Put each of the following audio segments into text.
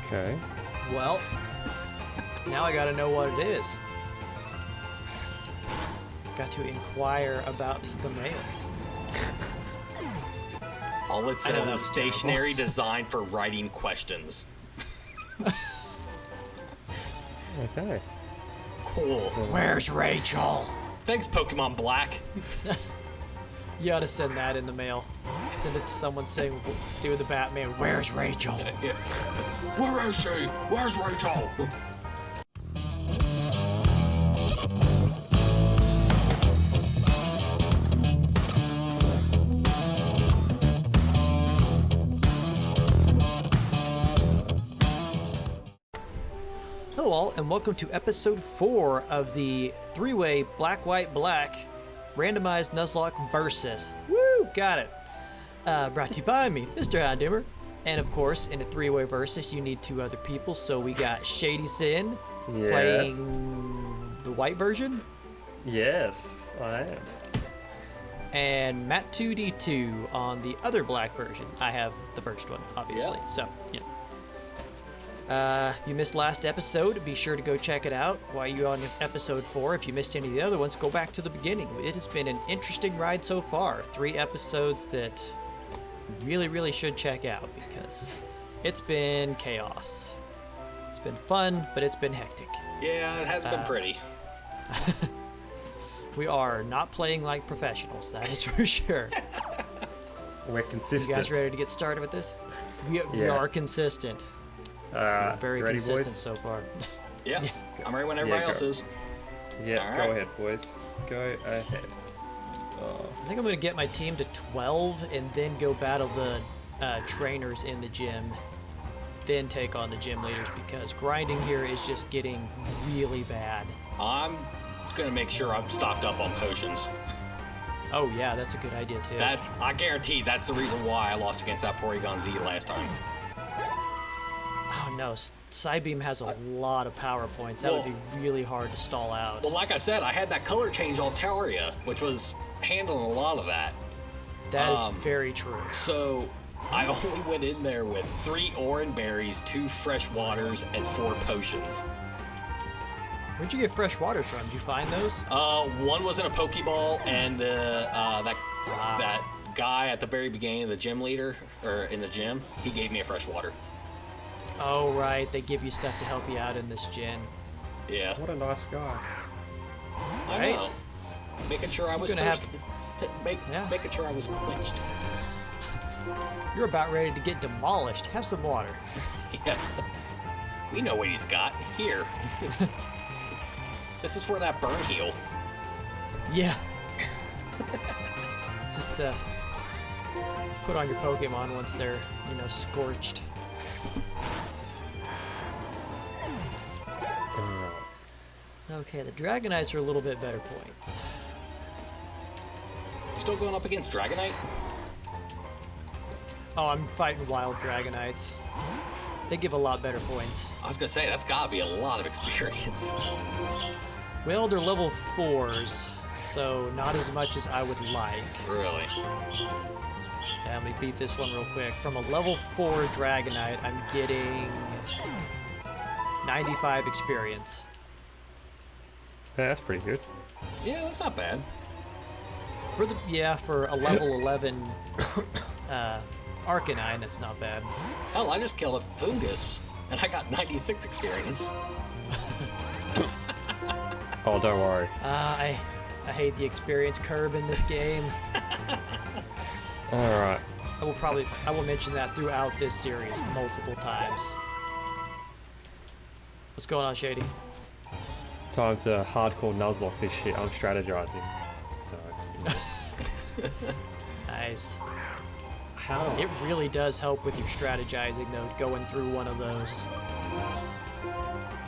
Okay. Well, now I gotta know what it is. Got to inquire about the mail. All it says is stationery designed for writing questions. Okay. Cool. Where's Rachel? Thanks, Pokemon Black. You ought to send that in the mail. Send it to someone saying, doing the Batman, where's Rachel? Where is she? Where's Rachel? Hello all, and welcome to episode 4 of the 3-way Black, White, Black randomized Nuzlocke Versus. Woo! Got it. Brought to you by me, Misterhoundoomer. And of course, in a 3-way Versus, you need 2 other people. So we got ShadySyn playing the white version. Yes, I am. And Ma2d2 on the other black version. I have the first one, obviously. Yep. So, yeah. If you missed last episode, be sure to go check it out while you're on episode 4. If you missed any of the other ones, go back to the beginning. It has been an interesting ride so far. 3 episodes that you really should check out because it's been chaos. It's been fun, but it's been hectic. Yeah, it hasn't been pretty. We are not playing like professionals, that is for sure. We're consistent. You guys ready to get started with this? We are consistent. Very ready, consistent boys? so far. Yeah, I'm ready when everybody else is. Yeah, All go right. ahead, boys. Go ahead. I think I'm going to get my team to 12 and then go battle the trainers in the gym. Then take on the gym leaders because grinding here is just getting really bad. I'm gonna make sure I'm stocked up on potions. Oh yeah, that's a good idea too. That I guarantee that's the reason why I lost against that Porygon Z last time. Oh no, Psybeam has a lot of power points. That would be really hard to stall out. Well, like I said, I had that color change Altaria, which was handling a lot of that. That is very true. So I only went in there with 3 orange berries, 2 fresh waters, and 4 potions. Where'd you get fresh waters from? Did you find those? One was in a Pokeball, and that guy at the very beginning of the gym leader, or in the gym, he gave me a fresh water. Oh right, they give you stuff to help you out in this gen. Yeah. What a nice guy. I Right? know. Making sure I was gonna have thirsty. Making sure I was quenched. You're about ready to get demolished. Have some water. Yeah. We know what he's got. Here. This is for that burn heal. Yeah. It's just put on your Pokemon once they're, scorched. Okay, the Dragonites are a little bit better points. You still going up against Dragonite? Oh, I'm fighting wild Dragonites. They give a lot better points. I was gonna say, that's gotta be a lot of experience. Well, they're level 4s, so not as much as I would like. Really? Yeah, let me beat this one real quick. From a level 4 Dragonite, I'm getting 95 experience. Yeah, that's pretty good. Yeah, that's not bad. For a level 11 Arcanine, that's not bad. Hell, I just killed a Fungus, and I got 96 experience. Oh, don't worry. I hate the experience curve in this game. All right. I will mention that throughout this series multiple times. What's going on, Shady? Time to hardcore Nuzlocke this shit. I'm strategizing. So. Nice. How? It really does help with your strategizing, though, going through one of those.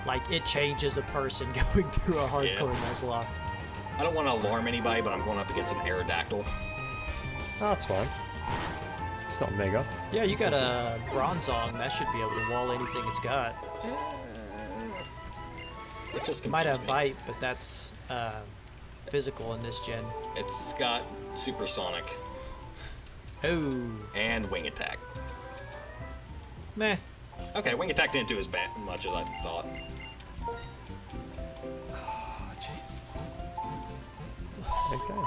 Like, it changes a person going through a hardcore Nuzlocke. I don't want to alarm anybody, but I'm going up against an Aerodactyl. Oh, that's fine. It's not mega. Yeah, you got a Bronzong. That should be able to wall anything it's got. It just It might have confused me. bite, but that's physical in this gen. It's got Supersonic Oh, and Wing Attack. meh. Okay, wing attack didn't do as much as I thought. Oh, jeez. Okay.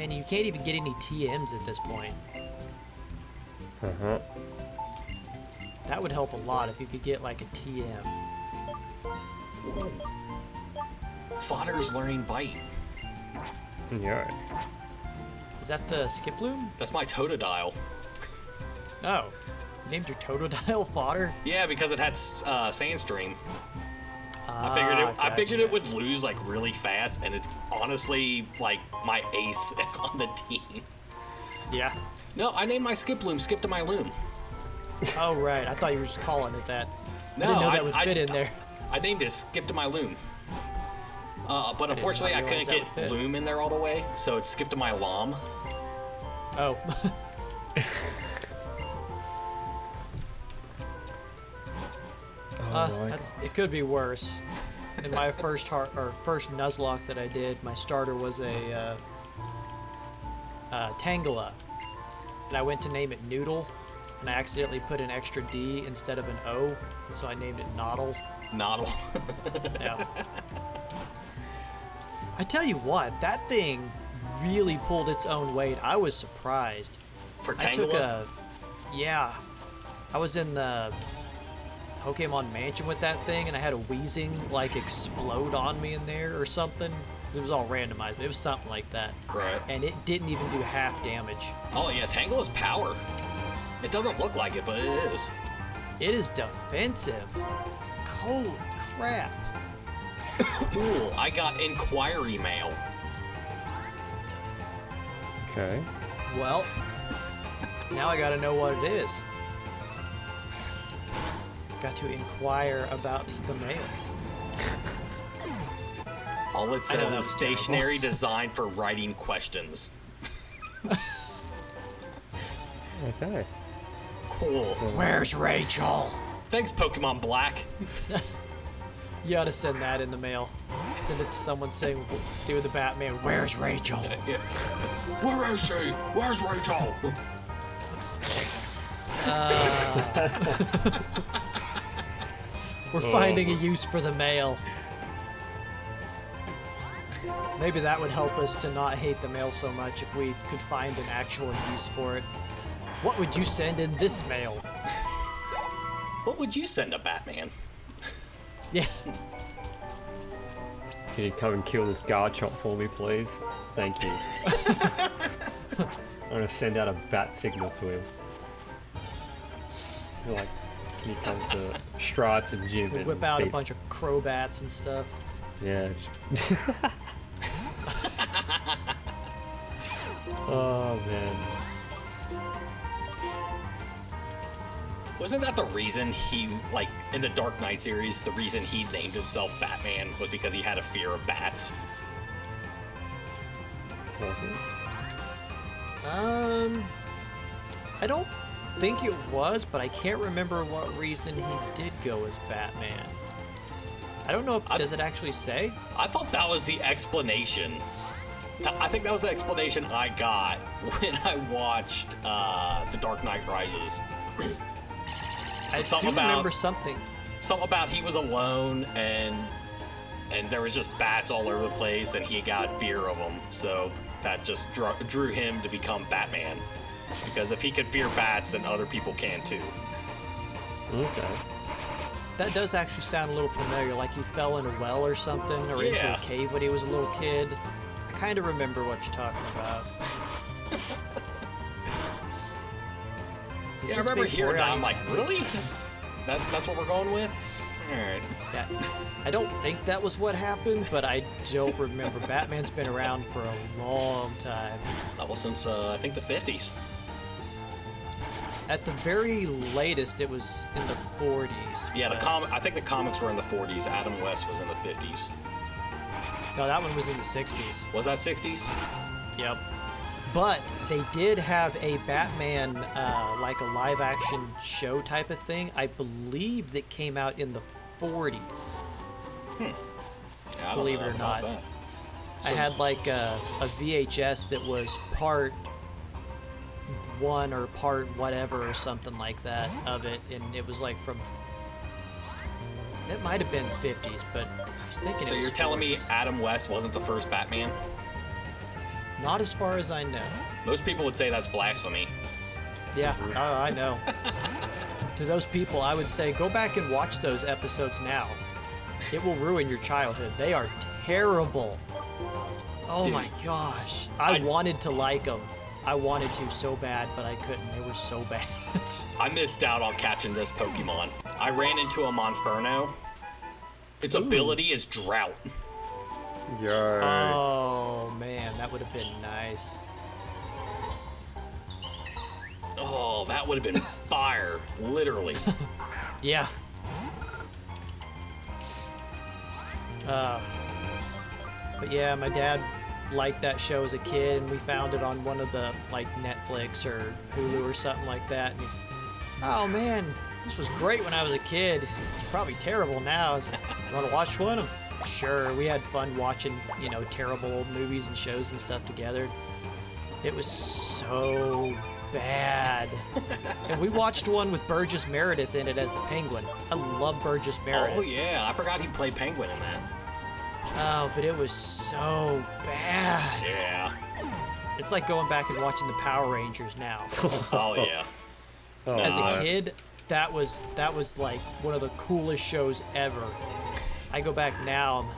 And you can't even get any TMs at this point. Uh-huh. That would help a lot if you could get like a TM. Whoa. Fodder's learning bite. Yeah. Is that the Skiploom? That's my Totodile. Oh. You named your Totodile fodder? Yeah, because it had Sandstream. Ah, I figured gotcha. it would lose like really fast, and it's honestly like my ace on the team. Yeah. No, I named my Skiploom Skip to my Loom. Oh, right. I thought you were just calling it that. No, I didn't know that would fit in there. I named it Skip to my Loom. But unfortunately, I couldn't realize that would get fit. Loom in there all the way, so it's Skip to my Lom. Oh. It could be worse. In my first Nuzlocke that I did, my starter was a Tangela, and I went to name it Noodle, and I accidentally put an extra D instead of an O, so I named it Noddle. Noddle. Yeah. I tell you what, that thing really pulled its own weight. I was surprised. For I took Tangela? I was in the Pokemon Mansion with that thing, and I had a Weezing like explode on me in there or something. It was all randomized, but it was something like that. Right. And it didn't even do half damage. Oh yeah, Tangela's power. It doesn't look like it, but it is. It is defensive. It's like, holy crap. Cool. I got inquiry mail. Okay. Well, now I gotta know what it is. Got to inquire about the mail. All it I know says that is was stationary designed for writing questions. Okay. Cool. Where's Rachel? Thanks, Pokemon Black. You ought to send that in the mail. Send it to someone saying, do the Batman, where's Rachel? Yeah. Where is she? Where's Rachel? We're finding a use for the mail. Maybe that would help us to not hate the mail so much if we could find an actual use for it. What would you send in this mail? What would you send a Batman? Yeah. Can you come and kill this Garchomp for me, please? Thank you. I'm gonna send out a bat signal to him. Like, can you come to Strats and Gym and Whip out a beat- bunch of crowbats and stuff. Yeah. Oh man. Wasn't that the reason he, like, in the Dark Knight series, the reason he named himself Batman was because he had a fear of bats? Was it? I don't think it was, but I can't remember what reason he did go as Batman. I don't know if, does it actually say? I thought that was the explanation. I think that was the explanation I got when I watched The Dark Knight Rises. I Something do about- remember something. Something about he was alone and there was just bats all over the place and he got fear of them. So that just drew him to become Batman. Because if he could fear bats, then other people can too. Okay. That does actually sound a little familiar, like he fell in a well or something, or into Yeah. a cave when he was a little kid. I kind of remember what you're talking about. Does Yeah, I this remember big hearing that. Boreon- I'm like, really? That's what we're going with? Alright. Yeah. I don't think that was what happened, but I don't remember. Batman's been around for a long time. That was since, I think the 50s. At the very latest, it was in the 40s. Yeah, but- I think the comics were in the 40s. Adam West was in the 50s. No, that one was in the 60s. Was that 60s? Yep. But they did have a Batman, like a live-action show type of thing. I believe that came out in the 40s. Yeah, I don't Believe know it or about not. that. I had like a VHS that was part 1 or part whatever or something like that of it, and it was like from. It might have been 50s, but I was thinking. So it was you're telling me 40s. Adam West wasn't the first Batman? Not as far as I know. Most people would say that's blasphemy. Yeah, I know. To those people, I would say go back and watch those episodes now. It will ruin your childhood. They are terrible. Oh Dude. my gosh. I wanted to like them. I wanted to so bad, but I couldn't. They were so bad. I missed out on catching this Pokemon. I ran into a Monferno. Its ability is Drought. Yo. Oh man, that would have been nice. Oh, that would have been fire, literally. Yeah. But yeah, my dad liked that show as a kid, and we found it on one of the like Netflix or Hulu or something like that. And he's, oh man, this was great when I was a kid. It's probably terrible now. I was like, you want to watch one? Sure. We had fun watching, you know, terrible old movies and shows and stuff together. It was so bad. And we watched one with Burgess Meredith in it as the Penguin. I love Burgess Meredith. Oh yeah, I forgot he played Penguin in that. Oh, but it was so bad. Yeah. It's like going back and watching the Power Rangers now. Oh yeah. Oh, As a no. kid, that was like one of the coolest shows ever. I go back now,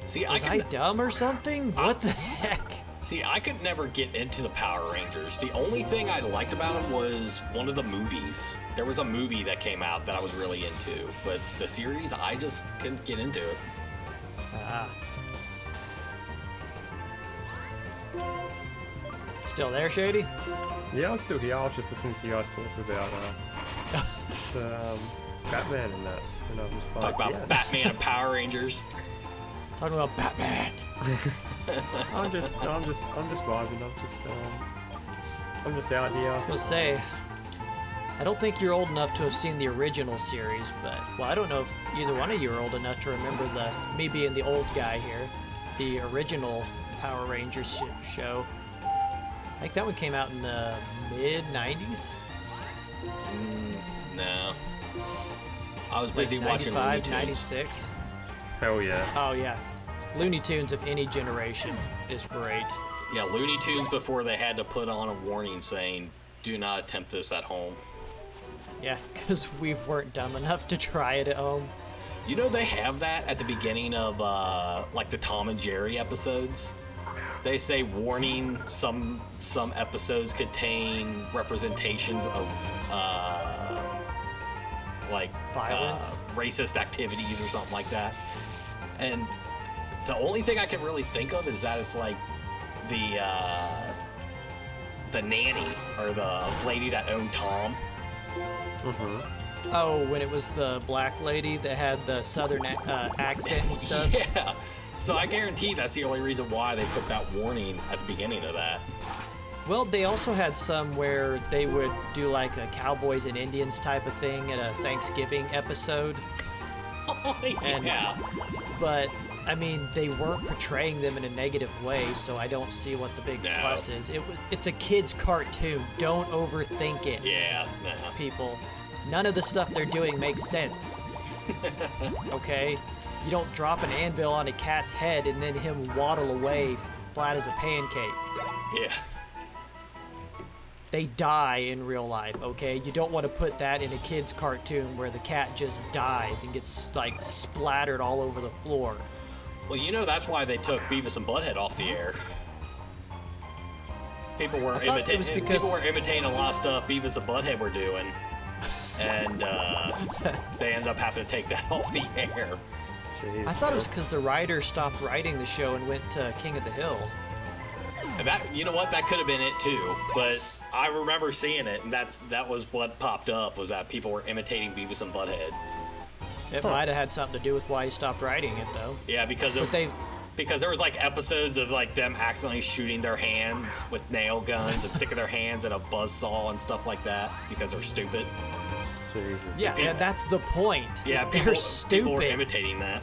See, was I dumb or something? What the heck? See, I could never get into the Power Rangers. The only thing I liked about them was one of the movies. There was a movie that came out that I was really into, but the series, I just couldn't get into it. Still there, Shady? Yeah, I'm still here. I was just listening to you guys talk about Batman and that, and I'm just like, Talk about yes. Batman and Power Rangers. Talking about Batman. I'm just vibing. I'm just out here. I was gonna say, I don't think you're old enough to have seen the original series, but well, I don't know if either one of you are old enough to remember me being the old guy here, the original Power Rangers show. I think that one came out in the mid '90s. No. I was busy Like watching Looney 95, Tunes. 96. Hell yeah. Oh yeah, Looney Tunes of any generation is great. Yeah, Looney Tunes before they had to put on a warning saying, do not attempt this at home. Yeah, because we weren't dumb enough to try it at home. You know they have that at the beginning of like the Tom and Jerry episodes. They say warning, some episodes contain representations of like Violence? racist activities or something like that. And the only thing I can really think of is that it's like the nanny or the lady that owned Tom. Oh, when it was the black lady that had the southern accent and stuff. Yeah. So I guarantee that's the only reason why they put that warning at the beginning of that. Well, they also had some where they would do like a Cowboys and Indians type of thing at a Thanksgiving episode. And- Yeah. But, I mean, they weren't portraying them in a negative way, so I don't see what the big No. fuss is. It's a kid's cartoon. Don't overthink it, Yeah. No. people. None of the stuff they're doing makes sense. Okay? You don't drop an anvil on a cat's head and then him waddle away flat as a pancake. Yeah. They die in real life, okay? You don't want to put that in a kid's cartoon where the cat just dies and gets like splattered all over the floor. Well, you know that's why they took Beavis and Butthead off the air. People were I thought it was imitating. because- People were imitating a lot of stuff Beavis and Butthead were doing, and they ended up having to take that off the air. Jeez, I thought it was because the writer stopped writing the show and went to King of the Hill. And that, you know what, that could have been it too. But I remember seeing it, and that was what popped up, was that people were imitating Beavis and Butthead. It might have had something to do with why he stopped writing it, though. Yeah, because But because there was like episodes of like them accidentally shooting their hands with nail guns and sticking their hands in a buzzsaw and stuff like that because they're stupid. Jesus. yeah, that's the point. Yeah, is people they're were stupid. imitating that.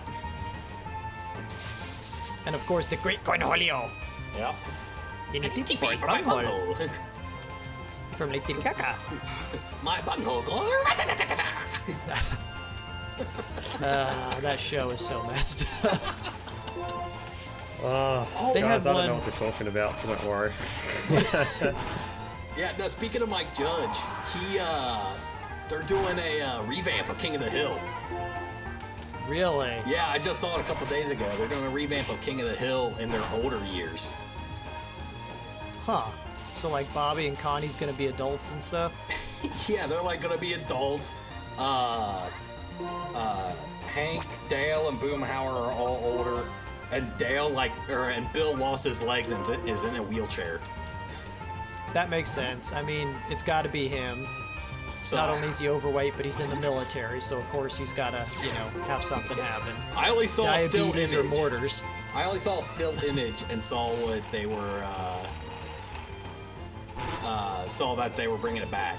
And of course, the Great Cornholio. Yeah. In a tippy TP for for my butthole. butthole. From Lake Titicaca. My butthole goes. That show is so messed up. Oh, They guys, had I don't know one- what they're talking about, so don't worry. Yeah, no, speaking of Mike Judge, they're doing a revamp of King of the Hill. Really? Yeah, I just saw it a couple days ago. They're doing a revamp of King of the Hill in their older years. Huh. So like Bobby and Connie's gonna be adults and stuff? Yeah, they're like gonna be adults. Hank, Dale, and Boomhauer are all older, and and Bill lost his legs and is in a wheelchair. That makes sense. I mean, it's gotta be him. So Not only is he overweight, but he's in the military, so of course he's gotta, have something happen. I only saw a still Diabetes image. or mortars. I only saw a still image and saw what they were. Saw that they were bringing it back.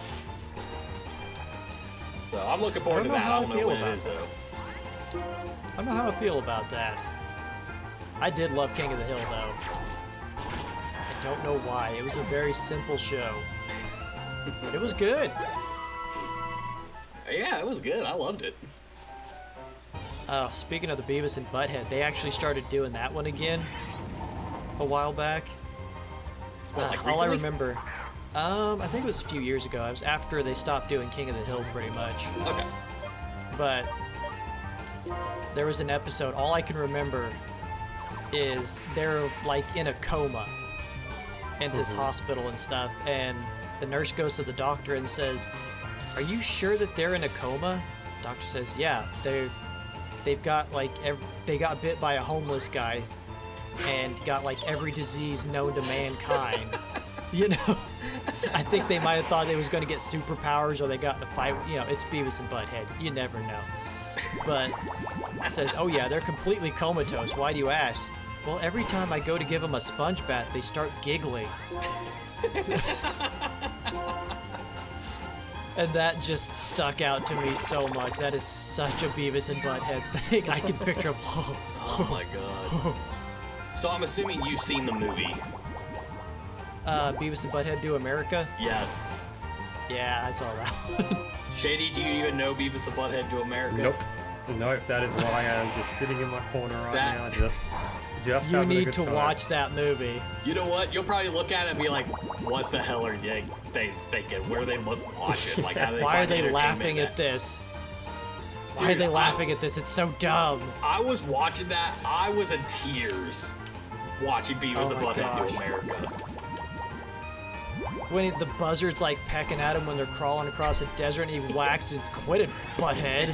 So I'm looking forward to I don't know that. how I don't I know feel what it about is though. I don't know how I feel about that. I did love King of the Hill, though. I don't know why. It was a very simple show. But it was good. Yeah, it was good. I loved it. Speaking of the Beavis and Butthead, they actually started doing that one again a while back. What, like All I recently? remember, I think it was a few years ago. It was after they stopped doing King of the Hill, pretty much. Okay. But there was an episode, all I can remember is they're like in a coma in this hospital and stuff, and the nurse goes to the doctor and says, "Are you sure that they're in a coma?" The doctor says, "Yeah, they've got like they got bit by a homeless guy and got like every disease known to mankind." I think they might have thought they was going to get superpowers, or they got in a fight. It's Beavis and Butthead. You never know. But it says, "Oh yeah, they're completely comatose. Why do you ask?" "Well, every time I go to give them a sponge bath, they start giggling." And that just stuck out to me so much. That is such a Beavis and Butthead thing. I can picture them. Oh my god. So I'm assuming you've seen the movie. Beavis and Butthead Do America? Yes. Yeah, I saw that. Shady, do you even know Beavis and Butthead Do America? Nope, that is why I'm just sitting in my corner right now, just You having a need good to time. watch that movie. You know what? You'll probably look at it and be like, what the hell are they thinking? Where do they watch it? Like, how do they Why are find they entertainment laughing in at that? this? Why are Dude, they laughing at this? It's so dumb. I was watching that. I was in tears watching Beavis Oh and my Butthead gosh. Do America. When the buzzard's like pecking at him when they're crawling across a desert and he whacks and quit it, Butthead.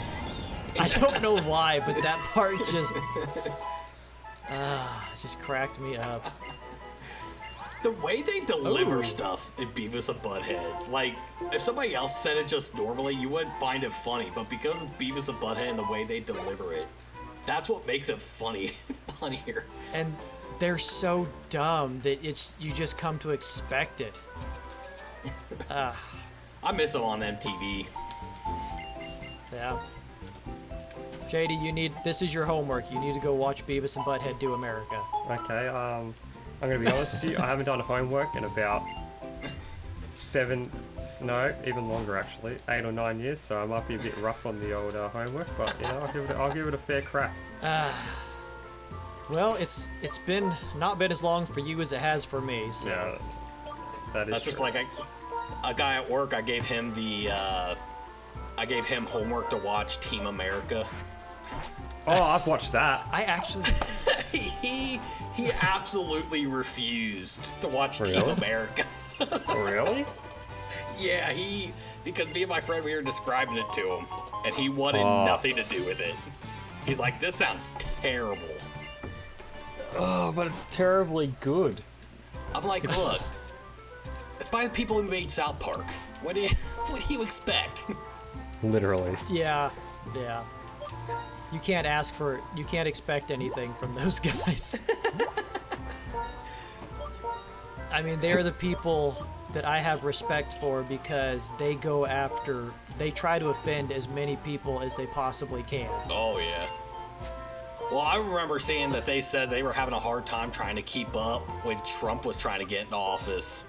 I don't know why, but that part just cracked me up. The way they deliver stuff in Beavis and Butthead, like, if somebody else said it just normally, you wouldn't find it funny, but because it's Beavis and Butthead and the way they deliver it, that's what makes it funnier. And they're so dumb that you just come to expect it. I miss them on MTV. Yeah. Shady, this is your homework. You need to go watch Beavis and Butthead Do America. Okay, I'm gonna be honest with you, I haven't done homework in about even longer actually, 8 or 9 years, so I might be a bit rough on the old homework, but I'll give it a fair crack. Well, it's not been as long for you as it has for me, so. Yeah, that is That's just true. like a guy at work. I gave him homework to watch Team America. Oh, I've watched that. I actually, He absolutely refused to watch Team Really? America. Really? Yeah, because me and my friend, we were describing it to him, and he wanted nothing to do with it. He's like, this sounds terrible. Oh, but it's terribly good. I'm like, look, it's by the people who made South Park. What do you expect? Literally. yeah. You can't expect anything from those guys. I mean, they're the people that I have respect for because they try to offend as many people as they possibly can. Oh yeah. Well, I remember seeing that they said they were having a hard time trying to keep up when Trump was trying to get into office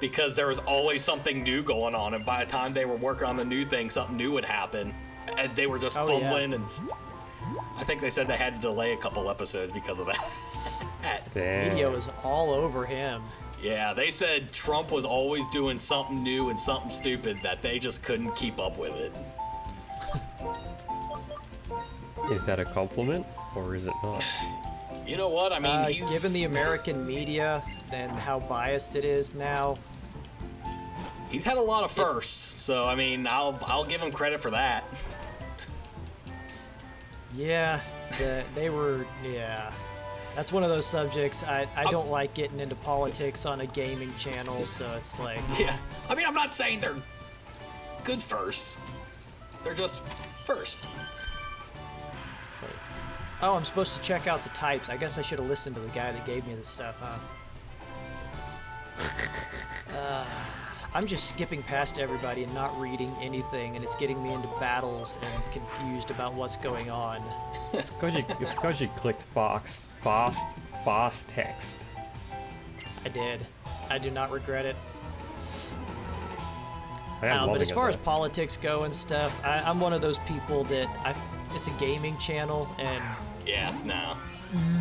because there was always something new going on, and by the time they were working on the new thing, something new would happen, and they were just fumbling, and I think they said they had to delay a couple episodes because of that. Damn. Media was all over him. Yeah, they said Trump was always doing something new and something stupid that they just couldn't keep up with it. Is that a compliment or is it not? You know what? I mean, he's... Given the American media and how biased it is now, he's had a lot of firsts, so I mean, I'll give him credit for that. yeah, they were, yeah. That's one of those subjects. I don't like getting into politics on a gaming channel, so it's like... Yeah. I mean, I'm not saying they're good firsts. They're just first. Oh, I'm supposed to check out the types. I guess I should have listened to the guy that gave me the stuff, huh? I'm just skipping past everybody and not reading anything, and it's getting me into battles and confused about what's going on. It's because you clicked fast text. I did. I do not regret it. But as far as politics go and stuff, I'm one of those people that it's a gaming channel, and Yeah, no.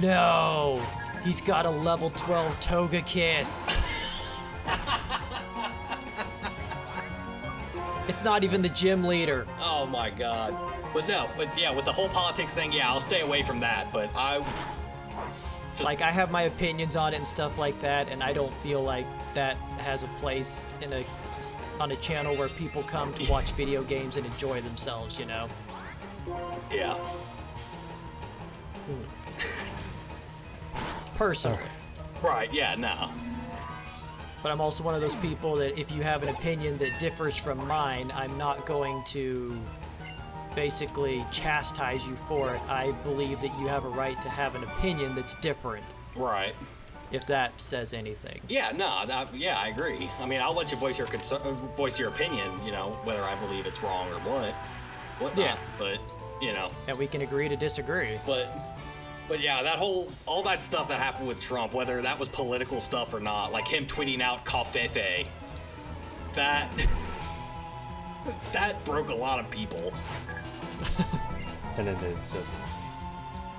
no, he's got a level 12 toga kiss. It's not even the gym leader. Oh my god. But no, with the whole politics thing, yeah, I'll stay away from that, but I just... Like, I have my opinions on it and stuff like that, and I don't feel like that has a place on a channel where people come to watch video games and enjoy themselves, you know? Yeah. Personally. Right, yeah, no. But I'm also one of those people that if you have an opinion that differs from mine, I'm not going to basically chastise you for it. I believe that you have a right to have an opinion that's different. Right. If that says anything. Yeah, no, yeah, I agree. I mean, I'll let you voice your opinion, you know, whether I believe it's wrong or whatnot. Yeah. But, you know. And we can agree to disagree. But yeah, all that stuff that happened with Trump, whether that was political stuff or not, like him tweeting out "Covfefe," that broke a lot of people. And then there's just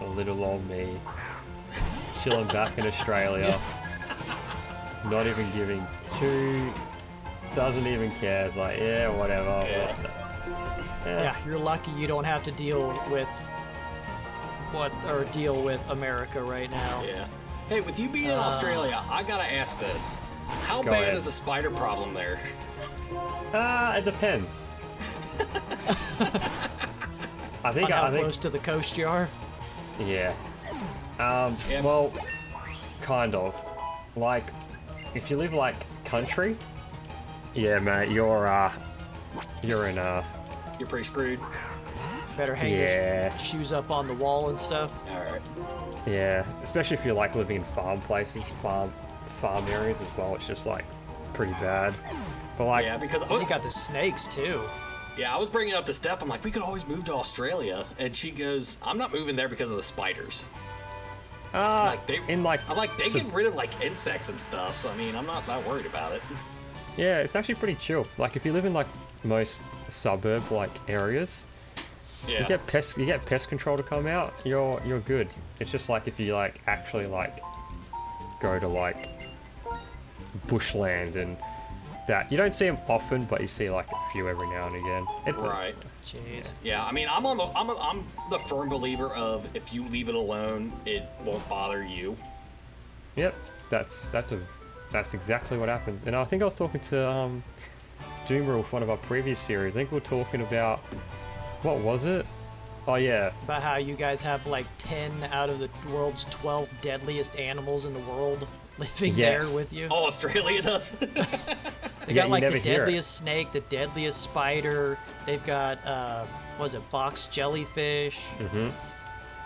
a little old me chilling back in Australia, not even giving two, doesn't even care. It's like, yeah, whatever. Yeah, you're lucky you don't have to deal with America right now. Yeah. Hey, with you being in Australia, I gotta ask this: how Go bad ahead. is the spider problem there? It depends. I think. How close to the coast you are? Yeah. Yeah. Well, kind of. Like, if you live like country, yeah, mate, you're in You're pretty screwed. Better hang your shoes up on the wall and stuff. All right. yeah, especially if you're like living in farm places, farm areas as well. It's just like pretty bad. But like, Yeah, because You got the snakes too. I was bringing it up to Steph. I'm like, we could always move to Australia, and she goes, "I'm not moving there because of the spiders." I'm like, they get rid of like insects and stuff. So I mean, I'm not that worried about it. yeah, it's actually pretty chill. Like if you live in like most suburb like areas, Yeah. you get pest control to come out, you're good. It's just like if you like actually like go to like bushland and that, you don't see them often, but you see like a few every now and again. Right. Jeez. Yeah, I mean, I'm the firm believer of if you leave it alone, it won't bother you. Yep, that's exactly what happens. And I think I was talking to Doom Rule for one of our previous series. I think we were talking about, what was it? Oh yeah, About how you guys have like 10 out of the world's 12 deadliest animals in the world living Yeah. there with you. Oh, Australia does. They Yeah, got you like the never hear it. deadliest snake, the deadliest spider. They've got, box jellyfish. Mm-hmm.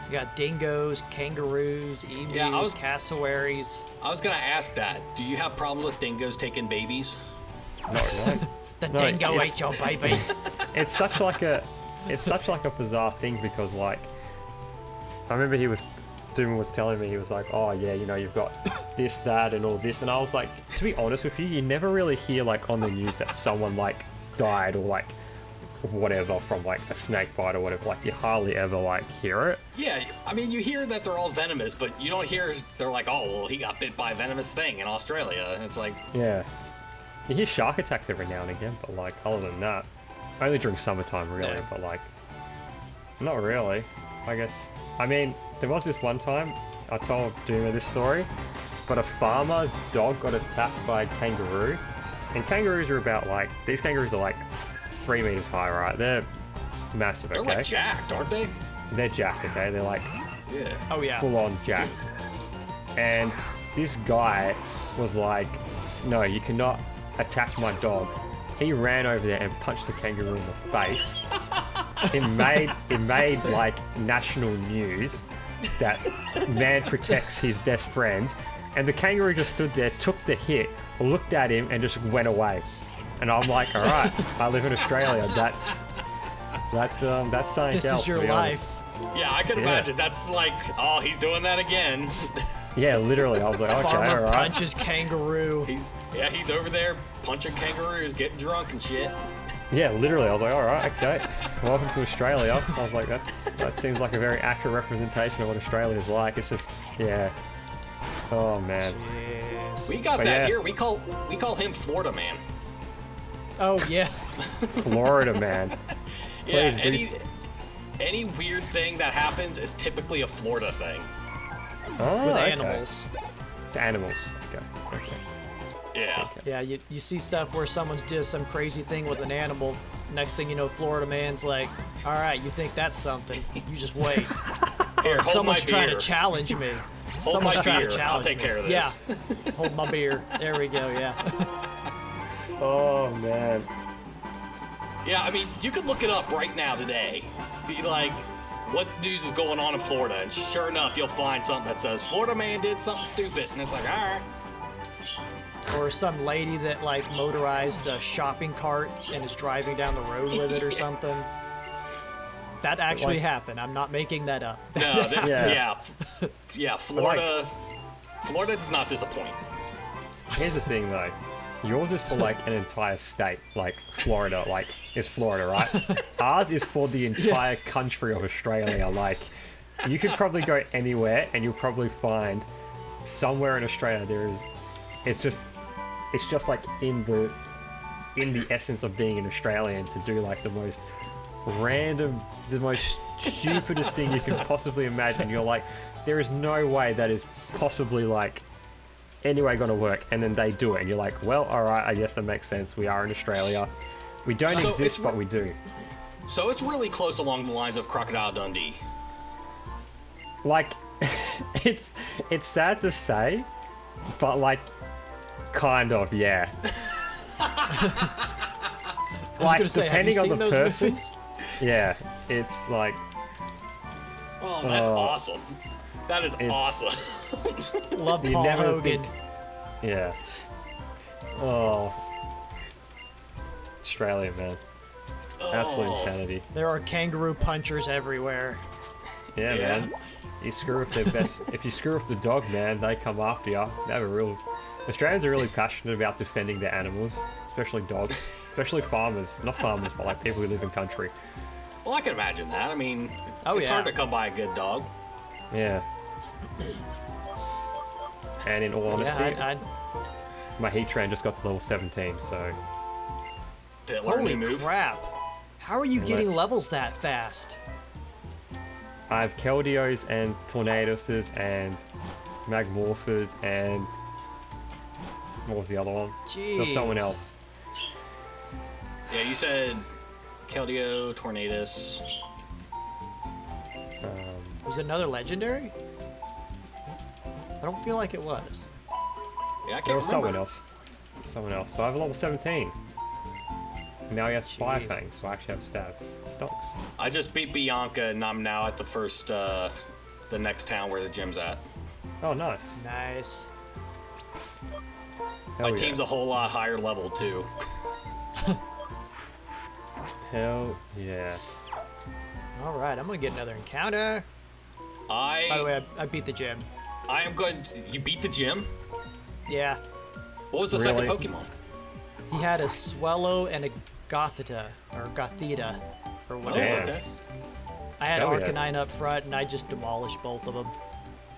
You got dingoes, kangaroos, emus, Yeah, cassowaries. I was gonna ask that. Do you have problems with dingoes taking babies? No. The No, dingo it's- ate your baby. It's such like a bizarre thing because like I remember Doom was telling me, he was like, oh yeah, you know, you've got this, that, and all this, and I was like, to be honest with you, you never really hear like on the news that someone like died or like whatever from like a snake bite or whatever. Like you hardly ever like hear it. Yeah, I mean, you hear that they're all venomous, but you don't hear they're like, oh, well, he got bit by a venomous thing in Australia. And it's like, yeah, you hear shark attacks every now and again, but like other than that, only during summertime really. Yeah. But like, not really. I guess. I mean, there was this one time I told Duma this story, but a farmer's dog got attacked by a kangaroo, and kangaroos are about like, these kangaroos are like 3 meters high, right? They're massive. they're Okay, like jacked, aren't they? they're jacked. Okay, they're like Yeah. Oh yeah. full on jacked. And this guy was like, no, you cannot attack my dog. He ran over there and punched the kangaroo in the face. It made like national news that man protects his best friend, and the kangaroo just stood there, took the hit, looked at him, and just went away. And I'm like, all right, I live in Australia. That's something This else. is your to be honest. life. Yeah, I can imagine. That's like, oh, he's doing that again. Yeah, literally. I was like, okay, all Farmer right. punches kangaroo. He's over there punching kangaroos, getting drunk and shit. Yeah, literally. I was like, all right, okay. Welcome to Australia. I was like, that seems like a very accurate representation of what Australia is like. It's just, yeah. Oh man. Yes. We got But that yeah. here. We call him Florida Man. Oh yeah. Florida man. Yeah, Please, any weird thing that happens is typically a Florida thing. Oh, With okay. animals. It's animals. Okay. Yeah. Yeah, you see stuff where someone's doing some crazy thing with an animal. Next thing you know, Florida man's like, all right, you think that's something. You just wait. Here, hold Someone's my trying beer. to challenge me. Hold Someone's my trying beer. to challenge I'll take me. care of this. Yeah. Hold my beer. There we go, yeah. Oh man. Yeah, I mean, you could look it up right now today. Be like, what news is going on in Florida? And sure enough, you'll find something that says, Florida man did something stupid. And it's like, all right. Or some lady that like motorized a shopping cart and is driving down the road with it or something. That actually Like- happened. I'm not making that up. No, Yeah. yeah, Florida does not disappoint. Here's the thing though. Yours is for like an entire state, like Florida, like is Florida, right? Ours is for the entire country of Australia. Like, you could probably go anywhere and you'll probably find somewhere in Australia there is. It's just like in the essence of being an Australian to do like the most random, the most stupidest thing you can possibly imagine. You're like, there is no way that is possibly like anyway gonna work, and then they do it and you're like, well, all right, I guess that makes sense. We are in Australia, we don't So it's exist, but we do. So it's really close along the lines of Crocodile Dundee. Like, it's sad to say, but like kind of, yeah. I was Like, gonna say, have you depending on seen the those person, movies? yeah, it's like, Oh, that's awesome. That is It's- awesome. Love You Paul never Hogan. think- yeah. Oh, Australia, man, absolute Oh. insanity. There are kangaroo punchers everywhere. Yeah, Yeah. man. You screw with their best. If you screw with the dog, man, they come after you. They have a real. Australians are really passionate about defending their animals, especially dogs, especially farmers. Not farmers, but like people who live in country. Well, I can imagine that. I mean, Oh, it's yeah. hard to come by a good dog. Yeah. And in all honesty, Yeah, my heat train just got to level 17, so Did it learn a holy new move? crap. How are you Yeah, getting like- levels that fast? I have Keldios and Tornadoses and Magmorphers and what was the other one? There was someone Jeez. else. Yeah, you said Keldeo, Tornadus. Was it another legendary? I don't feel like it was. Yeah, I can't There was remember. someone else. Someone else. So I have a level 17. And now he has Fire Jeez. Fangs, so I actually have stab stocks. I just beat Bianca, and I'm now at the next town where the gym's at. Oh, nice. Nice. Hell My yeah. team's a whole lot higher level too. Hell yeah. All right, I'm gonna get another encounter. By the way, I beat the gym. I am going to... You beat the gym? Yeah. What was the Really? second Pokemon? He had a Swellow and a Gothita, or Gothita, or Oh, whatever. okay. I had Hell yeah. Arcanine up front, and I just demolished both of them.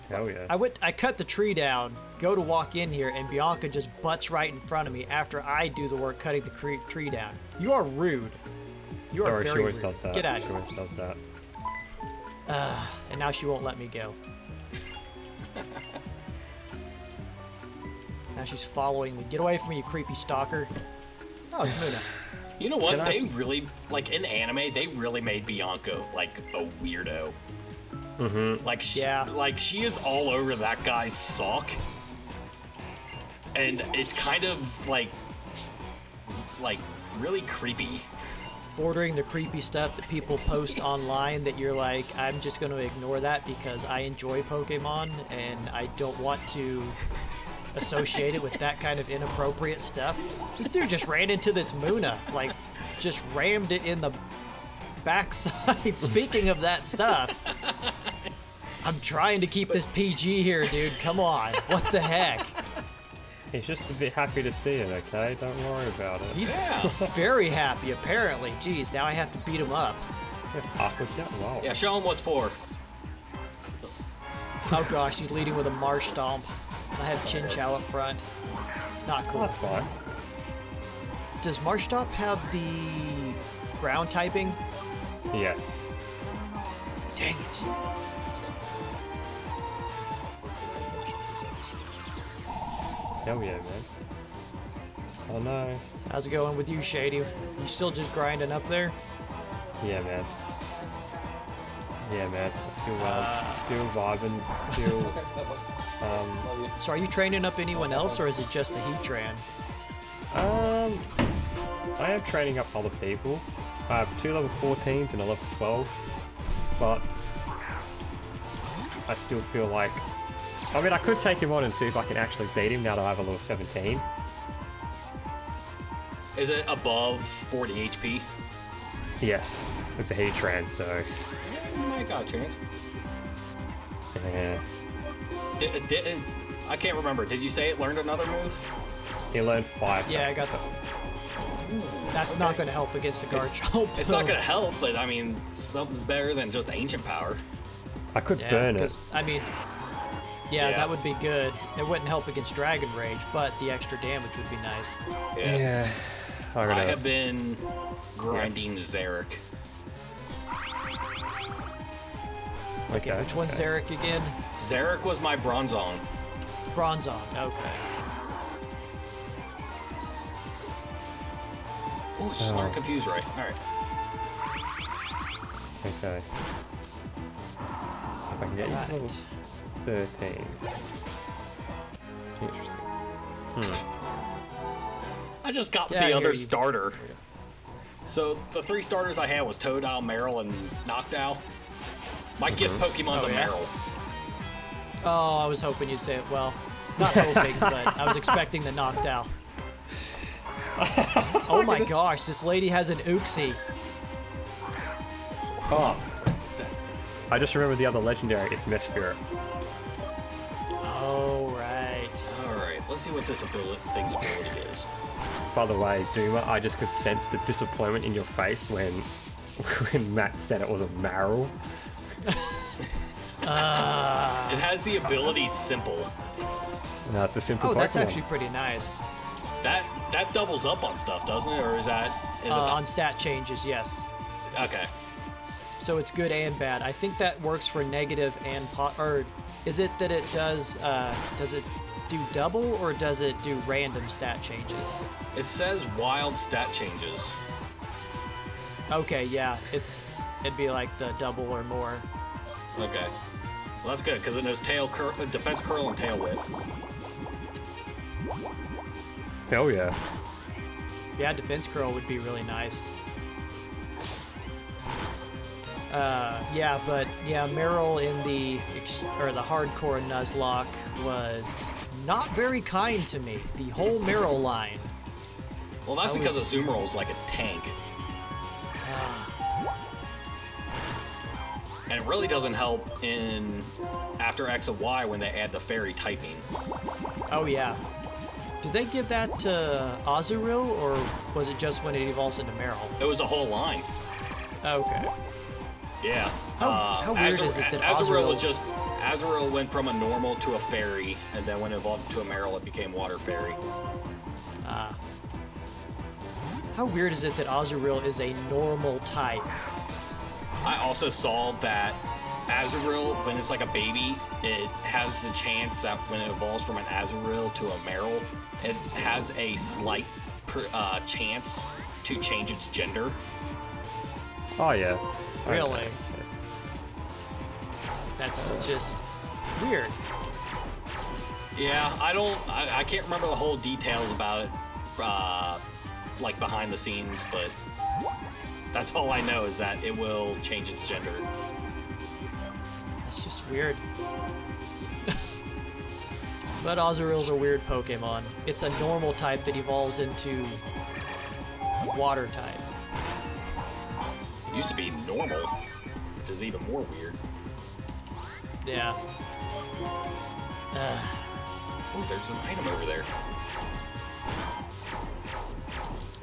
Hell yeah. I cut the tree down, go to walk in here, and Bianca just butts right in front of me after I do the work cutting the tree down. You are rude. You are Or she very always rude. does that. Get out She of here. always does that. And now she won't let me go. Now she's following me. Get away from me, you creepy stalker. Oh, it's Muna. You know what? Can I- They really, like in anime, they really made Bianca like a weirdo. Mm-hmm. Like, Yeah. like she is all over that guy's sock, and it's kind of like really creepy. Bordering the creepy stuff that people post online that you're like, I'm just going to ignore that because I enjoy Pokemon and I don't want to associate it with that kind of inappropriate stuff. This dude just ran into this Muna, like, just rammed it in the backside. Speaking of that stuff, I'm trying to keep this PG here, dude. Come on. What the heck? He's just a bit happy to see it, okay? Don't worry about it. He's Yeah. very happy, apparently. Jeez, now I have to beat him up. Awkward, yeah, wow. Yeah, show him what's for. Oh gosh, he's leading with a Marsh Stomp. I have Chinchou up front. Not cool. That's fine. Does Marsh Stomp have the ground typing? Yes. Dang it. Hell yeah, man. Oh no. How's it going with you, Shady? You still just grinding up there? Yeah, man. Yeah, man. Still vibing. Still. So are you training up anyone else, or is it just a Heatran? I am training up other people. I have 2 level 14s and a level 12, but I still feel like. I mean, I could take him on and see if I can actually beat him now that I have a level 17. Is it above 40 HP? Yes, it's a Heatran, so Yeah, you might got a chance. yeah. I can't remember. Did you say it learned another move? He learned 5. Yeah, I got the. That's not going to help against the Garchomp. It's not gonna help, but I mean, something's better than just ancient power. I could Yeah, burn it. 'cause, I mean, yeah, Yeah. that would be good. It wouldn't help against Dragon Rage, but the extra damage would be nice. Yeah. I'm I gonna. have been grinding Zarek. Okay, which one's Zarek again? Zarek was my Bronzong. Bronzong, okay. Ooh, smart confused right. Alright. Okay. If I can get you to level Right. 13. Interesting. I just got Yeah, I the hear other you. starter. So the 3 starters I had was Totodile, Meryl, and Noctowl. My gift Pokemon's Oh, a yeah? Meryl. Oh, I was hoping you'd say it. Well, not hoping, but I was expecting the Noctowl. Oh my gosh, this lady has an Uxie. Oh. I just remember the other legendary. It's Mesprit. Oh, right. Alright, let's see what this thing's ability is. By the way, Duma, I just could sense the disappointment in your face when Matt said it was a Marill. It has the ability Simple. No, it's a simple Oh, that's Pokemon. actually pretty nice. That doubles up on stuff, doesn't it? Or is it On stat changes, yes. Okay. So it's good and bad. I think that works for negative and or is it that it does it do double or does it do random stat changes? It says wild stat changes. Okay, yeah, it'd be like the double or more. Okay. Well, that's good, because it knows defense curl and tail whip. Hell yeah. Yeah, defense curl would be really nice. Meryl in the hardcore Nuzlocke was not very kind to me. The whole Meryl line. Well, that's That because was- Azumarill is like a tank. And it really doesn't help in after X and Y when they add the fairy typing. Oh yeah. Did they give that to Azurill, or was it just when it evolves into Meryl? It was a whole line. Okay. Yeah. How weird is it that Azurill was Azurill's- just Azurill went from a normal to a fairy, and then when it evolved to a Meryl, it became water fairy. Ah. How weird is it that Azurill is a normal type? I also saw that Azurill, when it's like a baby, it has the chance that when it evolves from an Azurill to a Meryl, it has a slight chance to change its gender. Oh yeah. Really? Okay. That's just weird. Yeah, I can't remember the whole details about it, like behind the scenes, but that's all I know is that it will change its gender. That's just weird. But Azurill's a weird Pokemon. It's a normal type that evolves into water type. It used to be normal, which is even more weird. Yeah. Oh, there's an item over there.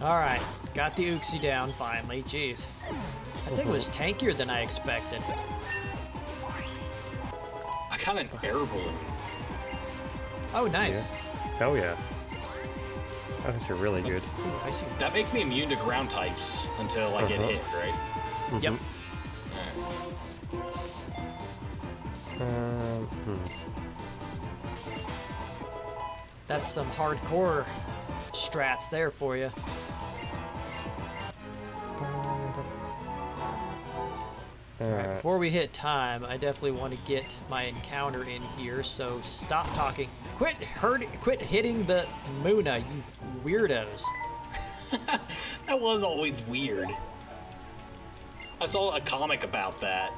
Alright, got the Uxie down finally. Jeez. I think it was tankier than I expected. I got an air balloon. Oh, nice. Yeah. Hell yeah. That's actually really good. Ooh, I see. That makes me immune to ground types until I get hit, right? Yep. Alright. That's some hardcore strats there for you. Alright, before we hit time, I definitely want to get my encounter in here, so stop talking. Quit hitting the Muna, you weirdos. That was always weird. I saw a comic about that.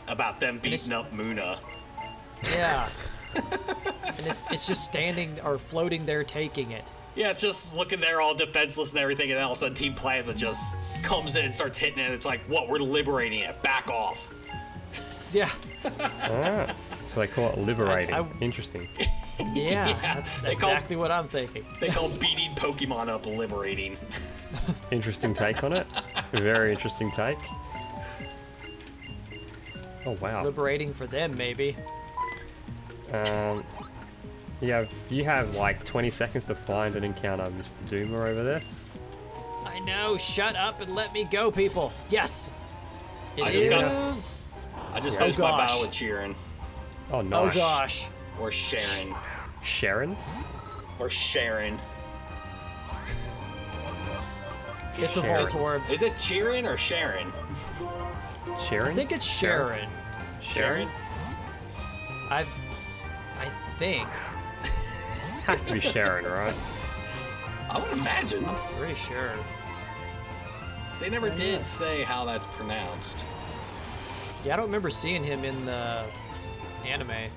About them beating up Muna. Yeah. And it's just standing or floating there taking it. Yeah, it's just looking there all defenseless and everything, and then all of a sudden Team Plasma just comes in and starts hitting it, and it's like, what, we're liberating it, back off. Yeah. Ah, so they call it liberating. Interesting. Yeah, that's exactly what I'm thinking. They call beating Pokemon up liberating. Interesting take on it. Very interesting take. Oh wow. Liberating for them, maybe. You have like 20 seconds to find and encounter Mr. Doomer over there. I know, shut up and let me go, people. Yes! I It just is. I just Oh, finished my gosh. battle with Sheeran. Oh Oh nice. gosh. Or Sharon. Sharon? Or Sharon. It's a Sharon. Voltorb. Is it Sheeran or Sharon? Sharon? I think it's Sharon. Sharon? I think. Has to be Sharon, right? I would imagine. I'm pretty sure. They never did say how that's pronounced. Yeah, I don't remember seeing him in the anime.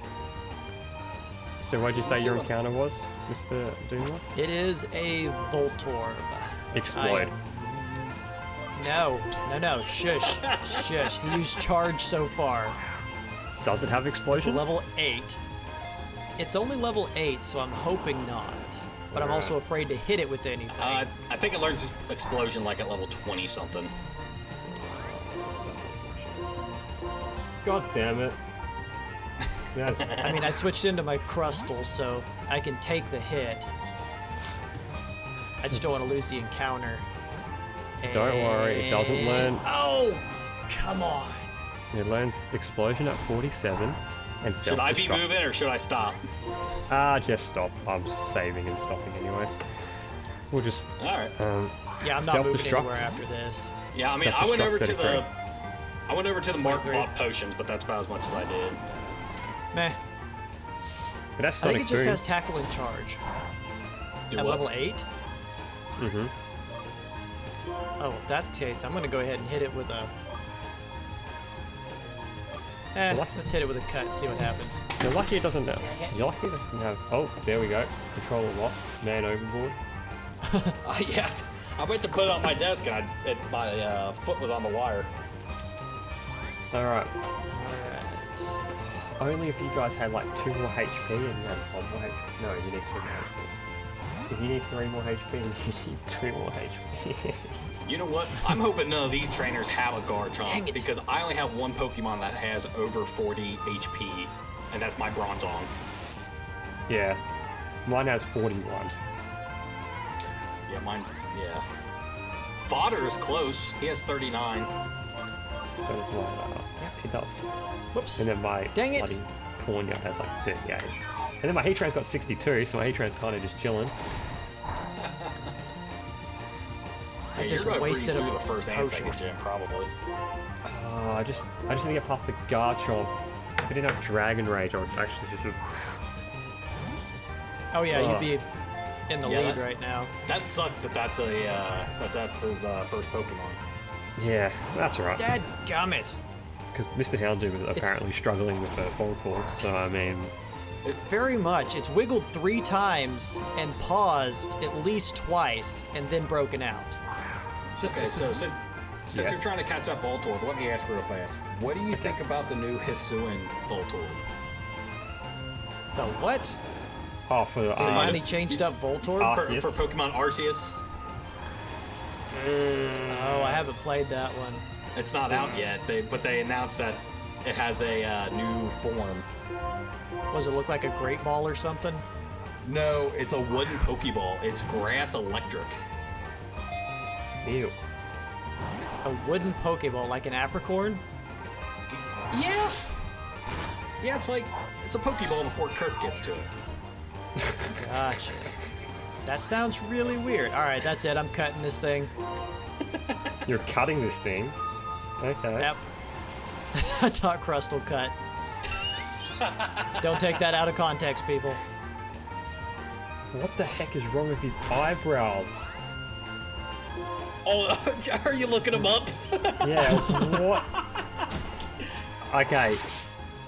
So what'd you say your encounter was, Mr. Doomer? It is a Voltorb. Explode. No, shush, shush. He used charge so far. Does it have It's explosion? level 8. It's only level 8, so I'm hoping not. But I'm also afraid to hit it with anything. I think it learns explosion like at level 20 something. God damn it. Yes. I mean, I switched into my Crustal, so I can take the hit. I just don't want to lose the encounter. Don't worry, it doesn't learn. Oh! Come on. It learns explosion at 47 and self-destruct. Should I be moving or should I stop? Just stop. I'm saving and stopping anyway. We'll just Alright. Yeah, I'm not moving Self-destruct. anywhere after this. Yeah, I mean, I went over to Self-destruct the... I went over to the mark 23. bought potions, but that's about as much as I did. Meh. It has I think Sonic it just Boom. has tackle and charge. Do At what? level 8? Mm-hmm. Oh, if that's the case, I'm gonna go ahead and hit it with a... What? Let's hit it with a cut, see what happens. You're lucky it doesn't have. You're lucky it doesn't have. Oh, there we go. Control a lot. Man overboard. Yeah, I went to put it on my desk and my foot was on the wire. Alright. Alright. Only if you guys had like 2 more HP and you had 1 more HP. No, you need 2 more HP. If you need 3 more HP, you need 2 more HP. You know what? I'm hoping none of these trainers have a guard Dang chomp it. because I only have one Pokemon that has over 40 HP, and that's my Bronzong. Yeah. Mine has 41. Yeah, mine. Yeah. Fodder is close. He has 39. So does my Pidove. Whoops. And then my Dang it. bloody Cornea has like 38. And then my Heatran's got 62, so my Heatran's kind of just chilling. Yeah, just you're gonna breeze wasted a through the first and potion. second gym, probably. I just need to get past the Garchomp. If I didn't have Dragon Rage, I would actually just have... Oh yeah, Ugh. you'd be in the Yeah, lead that- right now. That sucks that that's his first Pokemon. Yeah, that's alright. Dadgummit. Because Misterhoundoomer was apparently struggling with the Voltorb, so I mean... Very much. It's wiggled 3 times and paused at least twice and then broken out. Okay, so since Yeah. you're trying to catch up Voltorb, let me ask real fast. What do you think about the new Hisuian Voltorb? The what? Oh, for the... They finally changed up Voltorb? Yes. For Pokemon Arceus? Oh, I haven't played that one. It's not out yet, but they announced that it has a new form. Does it look like a great ball or something? No, it's a wooden Pokeball. It's grass electric. Ew. A wooden Pokeball, like an apricorn? Yeah. Yeah, it's a Pokeball before Kirk gets to it. Gotcha. That sounds really weird. Alright, that's it. I'm cutting this thing. You're cutting this thing? Okay. Yep. I taught Crustal cut. Don't take that out of context, people. What the heck is wrong with his eyebrows? Oh, are you looking him up? Yeah, what? Okay,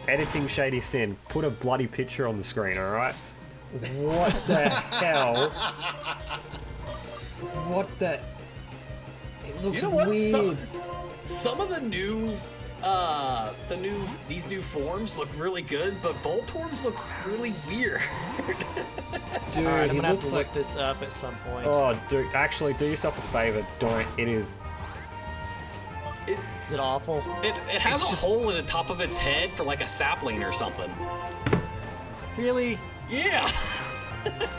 editing ShadySyn, put a bloody picture on the screen, alright? What the hell? What the... It looks You know what? weird. Some of these new forms look really good, but Voltorb's looks really weird. Dude, Alright, I'm he gonna have looks to like... look this up at some point. Oh, dude, actually, do yourself a favor. Don't. It is... Is it awful? It has a hole in the top of its head for like a sapling or something. Really? Yeah.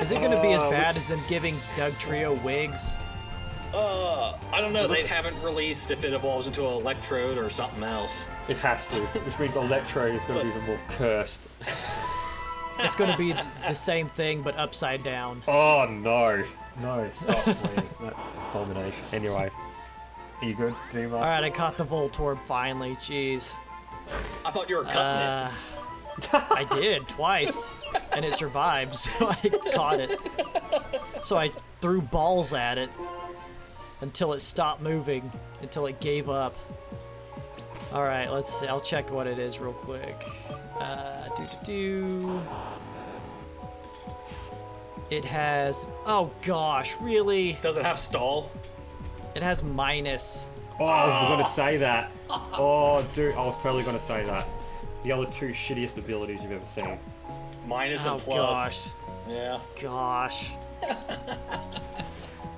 Is it gonna be as Oh, bad it's- as them giving Doug Trio wigs? I don't know. They haven't released if it evolves into an electrode or something else. It has to, which means Electro is going to be even more cursed. It's gonna be the same thing, but upside down. Oh, no. No, stop, please. That's abomination. Anyway. Are you good, Dima? Alright, I caught the Voltorb finally. Jeez. I thought you were cutting I did, twice. And it survived, so I caught it. So I threw balls at it until it stopped moving, until it gave up. Alright, let's see. I'll check what it is real quick. It has... Oh gosh, really? it. Does it have stall? It has minus. Oh, I was going to say that. Oh, dude, I was totally going to say that. The other 2 shittiest abilities you've ever seen. Minus Oh and plus. gosh. Yeah. Gosh.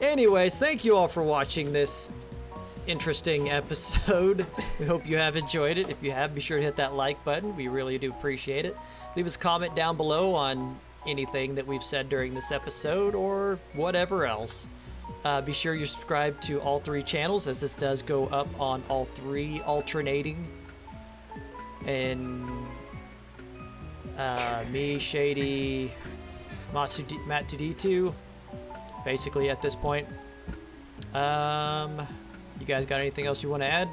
Anyways, thank you all for watching this interesting episode. We hope you have enjoyed it. If you have, be sure to hit that like button. We really do appreciate it. Leave us a comment down below on anything that we've said during this episode or whatever else. Be sure you subscribe to all 3 channels, as this does go up on all 3 alternating. And me, Shady, Ma2d2, basically at this point. You guys got anything else you want to add?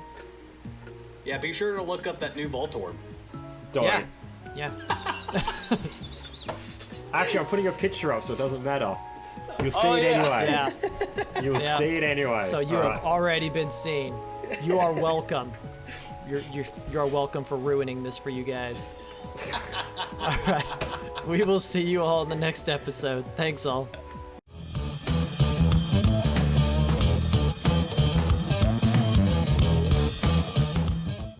Yeah, be sure to look up that new Voltorb. Don't. Yeah. Yeah. Actually, I'm putting a picture up, so it doesn't matter. You'll see it anyway. Yeah. You'll Yeah. see it anyway. So you All have right. already been seen. You are welcome. You're welcome for ruining this for you guys. All right. We will see you all in the next episode. Thanks all.